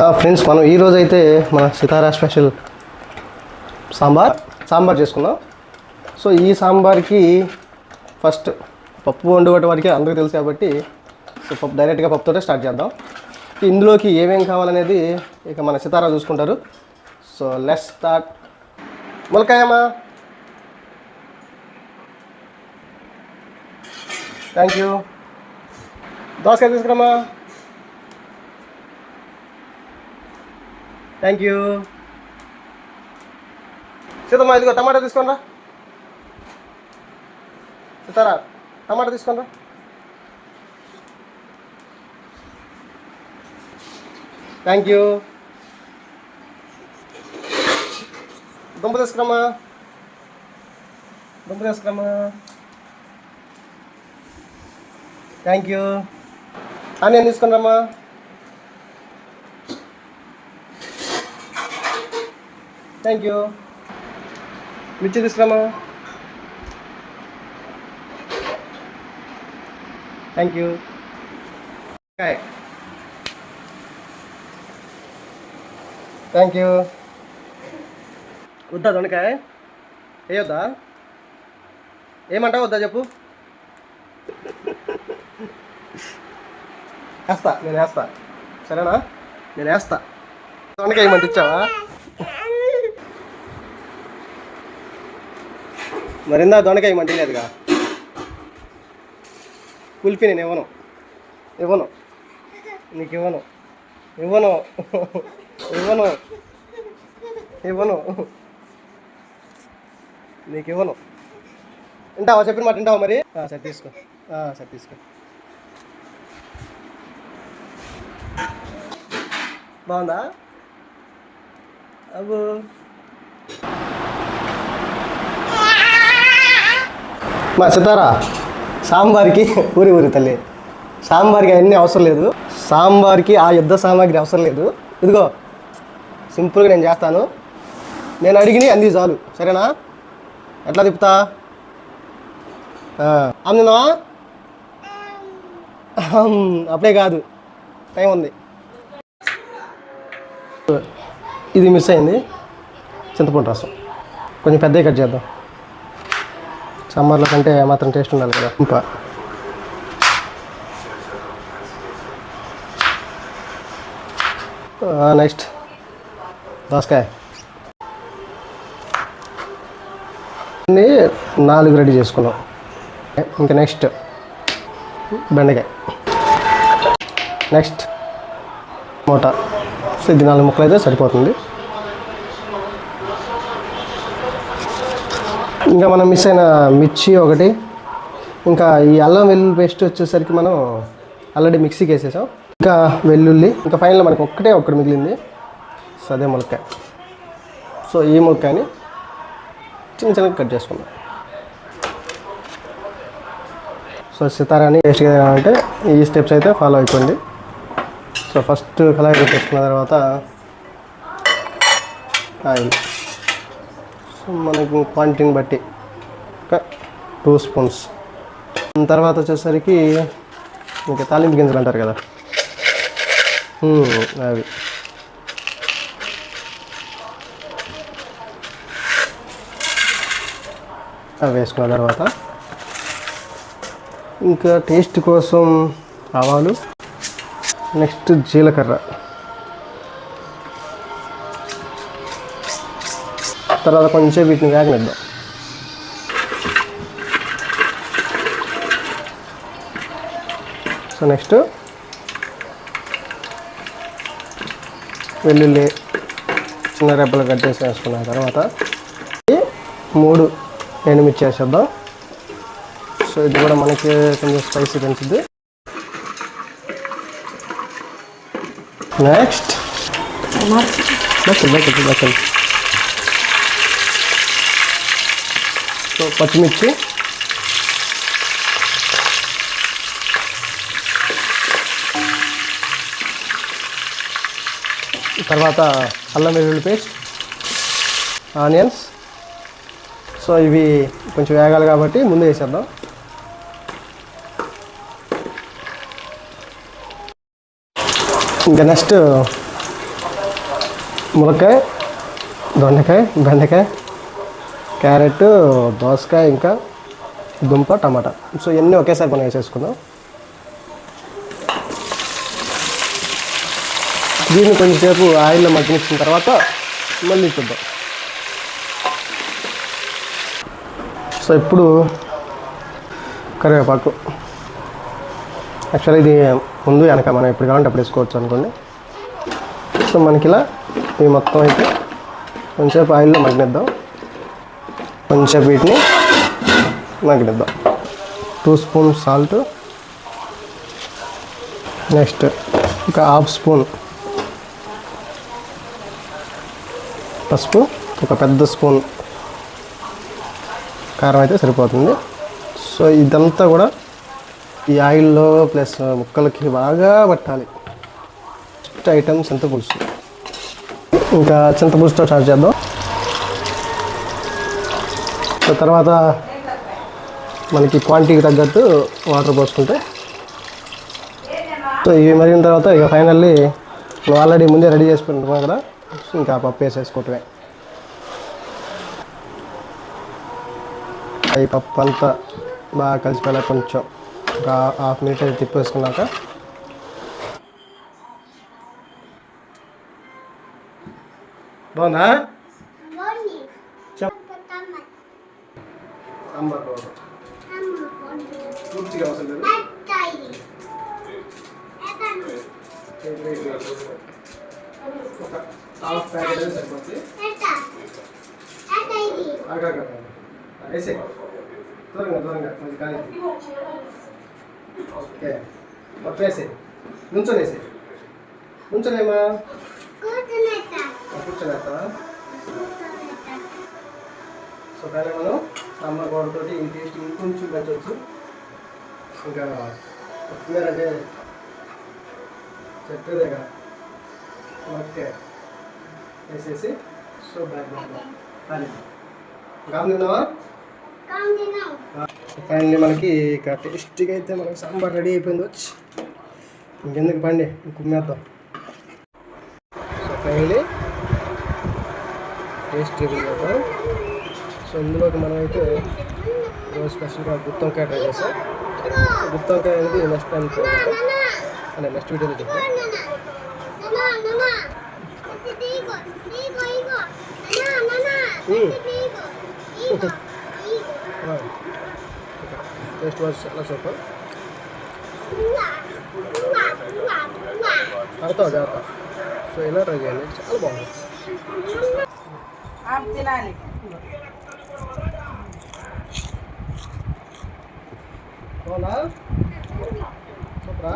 Friends, మనం ఈరోజు అయితే మన సితారా స్పెషల్ సాంబార్ చేసుకుందాం. సో ఈ సాంబార్కి ఫస్ట్ పప్పు వండుకోవటం వరకు అందరికీ తెలుసు కాబట్టి సో డైరెక్ట్గా పప్పుతోటే స్టార్ట్ చేద్దాం. ఇందులోకి ఏమేం కావాలనేది ఇక మన సితారా చూసుకుంటారు. So let's start. ములక్కాయమ్మా, థ్యాంక్ యూ. దోసకాయ తీసుకురమ్మా, థ్యాంక్ యూ. సీతమ్మా, ఇదిగో టమాటా తీసుకోండి. సీతారా, టమాటా తీసుకోండి. Thank you. దుంప తీసుకురమ్మా, థ్యాంక్ యూ. ఆనియన్ తీసుకుని రమ్మా. Thank you. మిర్చి తీసుకురామా. Thank you. Thank you. వద్దా దొండకాయ? వేయొద్దా? ఏమంటావు? వద్దా చెప్పు. నేను వేస్తా సరేనా? నేను వేస్తా. దొండకాయ ఏమంటే ఇచ్చావా? మరిందా దొండకాయ ఏమంటే లేదుగా. కుల్ఫీ నేను ఇవ్వను నీకు నీకు ఇవ్వను. వింటావా? చెప్పిన మాట వింటావా మరి? సరే తీసుకో. బాగుందా? అబ్బో, మా సితారా సాంబార్కి ఊరి తల్లి, సాంబార్కి అవన్నీ అవసరం లేదు. సాంబార్కి ఆ యుద్ధ సామాగ్రి అవసరం లేదు. ఇదిగో సింపుల్గా నేను చేస్తాను. నేను అడిగిని అంది చాలు, సరేనా? ఎట్లా తిప్పుతా? అందునా అప్పుడే కాదు, టైం ఉంది. ఇది మిస్ అయింది, చింతపండు రసం కొంచెం పెద్దగా కట్ చేద్దాం. సాంబార్లో కంటే మాత్రం టేస్ట్ ఉండాలి కదా. ఇంకా నెక్స్ట్ దోసకాయ 4 రెడీ చేసుకున్నాం. ఇంకా నెక్స్ట్ బెండకాయ, నెక్స్ట్ టమోటా. సో ఇది 4 ముక్కలు అయితే సరిపోతుంది. ఇంకా మనం మిస్ అయిన మిర్చి ఒకటి, ఇంకా ఈ అల్లం వెల్లుల్లి పేస్ట్ వచ్చేసరికి మనం ఆల్రెడీ మిక్సీకి వేసేసాం. ఇంకా వెల్లుల్లి, ఇంకా ఫైనల్ మనకి ఒక్కటి మిగిలింది. సో అదే ములక్కాయ. సో ఈ ములక్కాయని చిన్నగా కట్ చేసుకున్నాం. సో సితారాని టేస్ట్గా అంటే ఈ స్టెప్స్ అయితే ఫాలో అయిపోయింది. సో ఫస్ట్ కళాయి పెట్టేసుకున్న తర్వాత ఆయిల్, సో మనకి క్వాంటిటీని బట్టి ఒక 2 స్పూన్స్. తర్వాత వచ్చేసరికి ఇంకా తాలింపు గింజలు అంటారు కదా, అవి వేసుకున్న తర్వాత ఇంకా టేస్ట్ కోసం ఆవాలు, నెక్స్ట్ జీలకర్ర, తర్వాత కొంచెం వీటిని వేగనిద్దాం. సో నెక్స్ట్ వెల్లుల్లి చిన్న రెబ్బలు కట్ చేసి వేసుకున్న తర్వాత 3 ఎండుమిర్చి వేసేద్దాం. సో ఇది కూడా మనకి కొంచెం స్పైసీ పెంచుద్ది. నెక్స్ట్ సో పచ్చిమిర్చి, తర్వాత అల్లం వెల్లుల్లి పేస్ట్, ఆనియన్స్. సో ఇవి కొంచెం వేగాలి కాబట్టి ముందే వేసేద్దాం. ఇంకా నెక్స్ట్ ములక్కాయ, దొండకాయ, బెండకాయ, క్యారెట్, దోసకాయ, ఇంకా దుంప, టమాటా. సో ఇవన్నీ ఒకేసారి మనం వేసేసుకుందాం. దీన్ని కొంచెంసేపు ఆయిల్లో మగ్గనిచ్చిన తర్వాత మళ్ళీ చూద్దాం. సో ఇప్పుడు కరివేపాకు. యాక్చువల్లీ ఇది ముందు వెనక మనం ఎప్పుడు కావాలంటే అప్పుడు వేసుకోవచ్చు అనుకోండి. సో మనకి ఇలా ఇవి మొత్తం అయితే కొంచెంసేపు ఆయిల్లో మగ్గనిద్దాం. కొంచెంసేపు వీటిని మగ్గనిద్దాం. 2 స్పూన్ సాల్ట్, నెక్స్ట్ ఒక 1/2 స్పూన్ పసుపు, ఒక పెద్ద స్పూన్ కారం అయితే సరిపోతుంది. సో ఇదంతా కూడా ఈ ఆయిల్లో ప్లస్ ముక్కలకి బాగా పట్టాలి. ఫస్ట్ ఐటమ్ చింతపులుసు. ఇంకా చింతపులుసుతో స్టార్ట్ చేద్దాం. సో తర్వాత మనకి క్వాంటిటీకి తగ్గట్టు వాటర్ పోసుకుంటే, సో ఇవి మరిగిన తర్వాత ఇక ఫైనల్లీ నువ్వు ఆల్రెడీ ముందే రెడీ చేసి పెట్టుకున్నావు కదా, ఇంకా పప్పు వేసేసుకోవటమే. ఈ పప్పు అంతా బాగా కలిసిపోయేలా కొంచెం ఒక 1/2 మినిట్ అయితే తిప్పేసుకున్నాక బాగుందా? పూర్తిగా అవసరం లేదు. ఒక 1/2 ప్యాకెట్ అయితే సరిపోతుంది. వేసే దూరంగా కొంచెం కానీ ఓకే మొత్తం వేసే. నుంచోనేమా కూర్చోనేస్తావా? సో కానీ మనం సాంబార్ పౌడర్ తోటి ఈ టేస్ట్ ఇంకొంచెం పెంచవచ్చు. ఇంకా కొత్తిమీర అంటే చెప్పేదేగా. ఓకే వేసేసి సో బ్యాక్ కానీ తిన్నావా? ఫైనల్లీ మనకి ఇక టేస్టీగా అయితే మనకి సాంబార్ రెడీ అయిపోయింది. వచ్చి ఇంకెందుకు పండి కుమ్మేద్దాం. సో ఫైనల్లీ టేస్టీ కదా. సో ఇందులోకి మనం అయితే రోజు స్పెషల్గా గుత్తొంకాయ ట్రై చేస్తాం. గుత్తొంకాయ అనేది నెక్స్ట్ టైం అంటే నెక్స్ట్ వీడియోలో చెప్తాం. టేస్ట్ వాజ్ చాలా సూపర్. ఆడతావు జాగ్రత్త. సో ఇలా ట్రై చేయండి, చాలా బాగుంది. తినాలి. అవునా? సూపరా?